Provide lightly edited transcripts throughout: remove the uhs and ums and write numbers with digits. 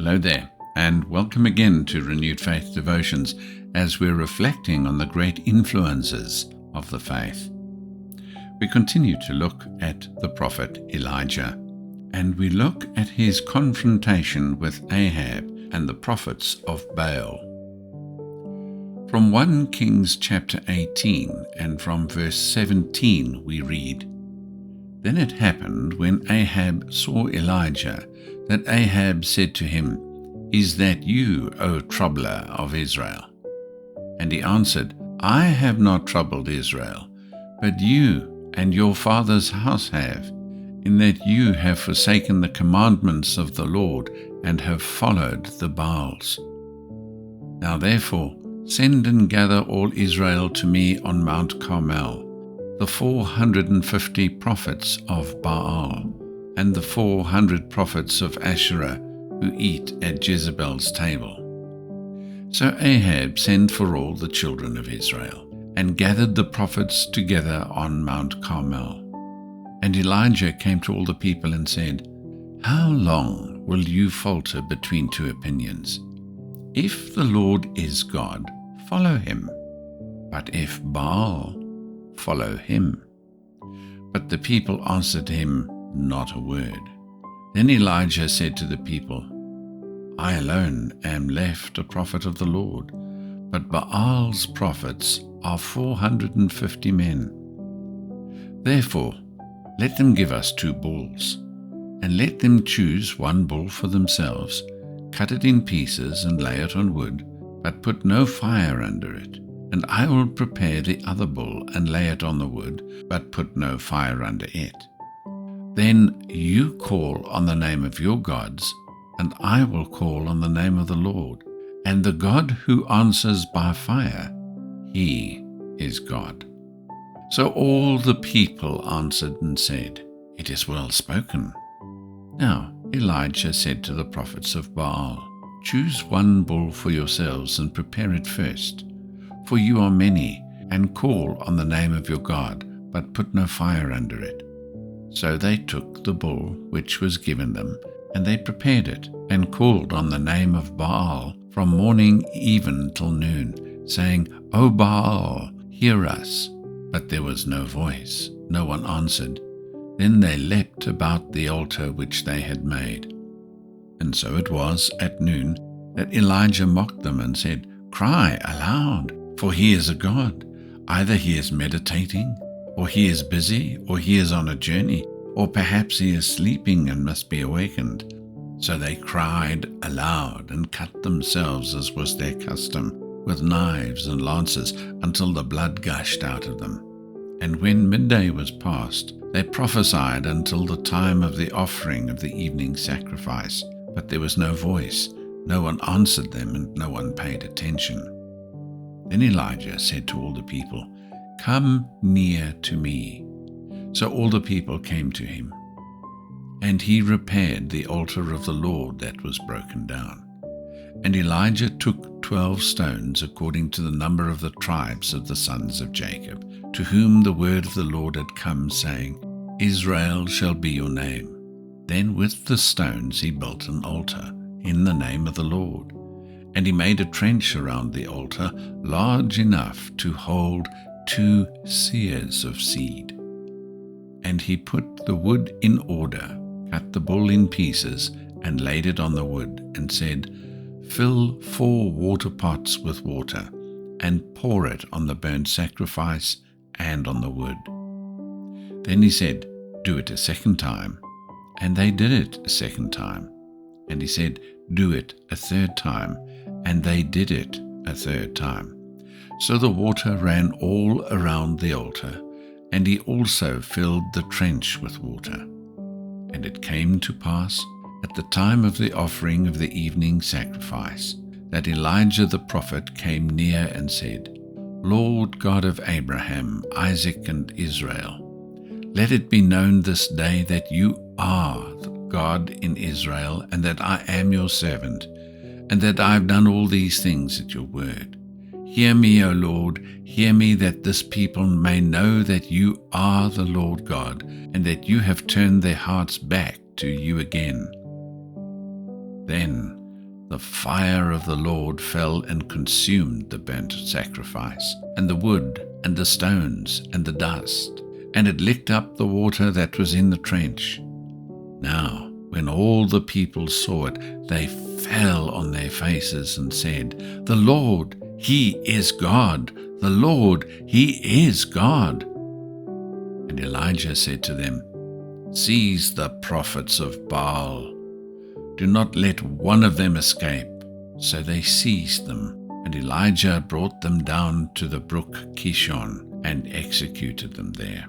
Hello there, and welcome again to Renewed Faith Devotions as we're reflecting on the great influences of the faith. We continue to look at the prophet Elijah, and we look at his confrontation with Ahab and the prophets of Baal. From 1 Kings chapter 18 and from verse 17 we read, "Then it happened when Ahab saw Elijah that Ahab said to him, 'Is that you, O troubler of Israel?' And he answered, 'I have not troubled Israel, but you and your father's house have, in that you have forsaken the commandments of the Lord and have followed the Baals. Now therefore send and gather all Israel to me on Mount Carmel, the 450 prophets of Baal, and the 400 prophets of Asherah who eat at Jezebel's table.' So Ahab sent for all the children of Israel, and gathered the prophets together on Mount Carmel. And Elijah came to all the people and said, 'How long will you falter between two opinions? If the Lord is God, follow him, but if Baal, follow him.' But the people answered him not a word. Then Elijah said to the people, 'I alone am left a prophet of the Lord, but Baal's prophets are 450 men. Therefore, let them give us 2 bulls, and let them choose 1 bull for themselves, cut it in pieces and lay it on wood, but put no fire under it. And I will prepare the other bull and lay it on the wood, but put no fire under it. Then you call on the name of your gods, and I will call on the name of the Lord. And the God who answers by fire, he is God.' So all the people answered and said, 'It is well spoken.' Now Elijah said to the prophets of Baal, 'Choose 1 bull for yourselves and prepare it first, for you are many, and call on the name of your God, but put no fire under it.' So they took the bull which was given them, and they prepared it, and called on the name of Baal from morning even till noon, saying, 'O Baal, hear us.' But there was no voice, no one answered. Then they leapt about the altar which they had made. And so it was at noon that Elijah mocked them and said, 'Cry aloud, for he is a god. Either he is meditating, or he is busy, or he is on a journey, or perhaps he is sleeping and must be awakened.' So they cried aloud and cut themselves, as was their custom, with knives and lances, until the blood gushed out of them. And when midday was past, they prophesied until the time of the offering of the evening sacrifice. But there was no voice, no one answered them, and no one paid attention. Then Elijah said to all the people, 'Come near to me.' So all the people came to him. And he repaired the altar of the Lord that was broken down. And Elijah took 12 stones according to the number of the tribes of the sons of Jacob, to whom the word of the Lord had come, saying, 'Israel shall be your name.' Then with the stones he built an altar in the name of the Lord. And he made a trench around the altar, large enough to hold 2 seahs of seed. And he put the wood in order, cut the bull in pieces, and laid it on the wood, and said, 'Fill 4 water pots with water, and pour it on the burnt sacrifice and on the wood.' Then he said, 'Do it a second time.' And they did it a second time. And he said, 'Do it a third time.' And they did it a third time. So the water ran all around the altar, and he also filled the trench with water. And it came to pass, at the time of the offering of the evening sacrifice, that Elijah the prophet came near and said, 'Lord God of Abraham, Isaac, and Israel, let it be known this day that you are God in Israel, and that I am your servant, and that I have done all these things at your word. Hear me, O Lord, hear me, that this people may know that you are the Lord God, and that you have turned their hearts back to you again.' Then the fire of the Lord fell and consumed the burnt sacrifice, and the wood, and the stones, and the dust, and it licked up the water that was in the trench. Now, when all the people saw it, they fell on their faces and said, "The Lord, He is God! The Lord, He is God!" And Elijah said to them, "Seize the prophets of Baal. Do not let one of them escape." So they seized them, and Elijah brought them down to the brook Kishon and executed them there.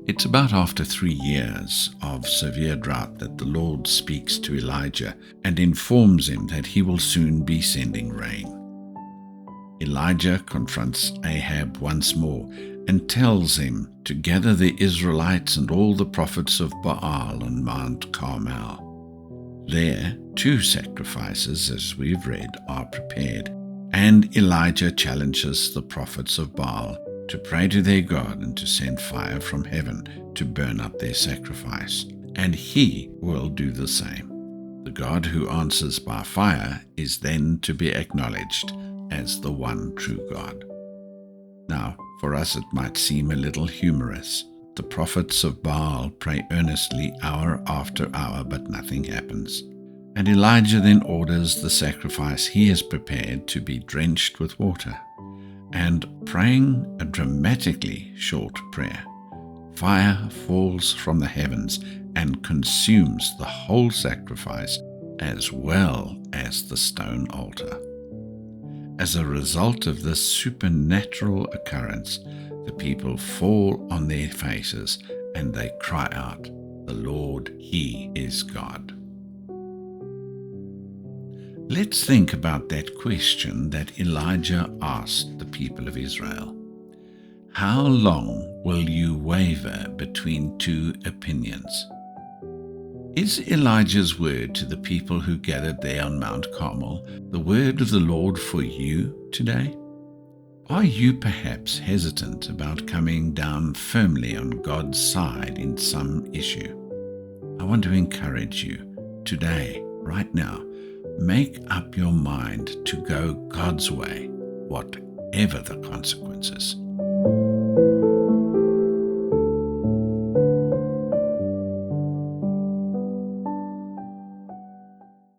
It's about after 3 years of severe drought that the Lord speaks to Elijah and informs him that he will soon be sending rain. Elijah confronts Ahab once more and tells him to gather the Israelites and all the prophets of Baal on Mount Carmel. There, 2 sacrifices, as we've read, are prepared, and Elijah challenges the prophets of Baal to pray to their God and to send fire from heaven to burn up their sacrifice, and he will do the same. The God who answers by fire is then to be acknowledged as the one true God. Now, for us it might seem a little humorous. The prophets of Baal pray earnestly hour after hour, but nothing happens. And Elijah then orders the sacrifice he has prepared to be drenched with water. And praying a dramatically short prayer, fire falls from the heavens and consumes the whole sacrifice as well as the stone altar. As a result of this supernatural occurrence, the people fall on their faces and they cry out, "The Lord, He is God." Let's think about that question that Elijah asked the people of Israel. How long will you waver between 2 opinions? Is Elijah's word to the people who gathered there on Mount Carmel the word of the Lord for you today? Are you perhaps hesitant about coming down firmly on God's side in some issue? I want to encourage you today, right now, make up your mind to go God's way, whatever the consequences.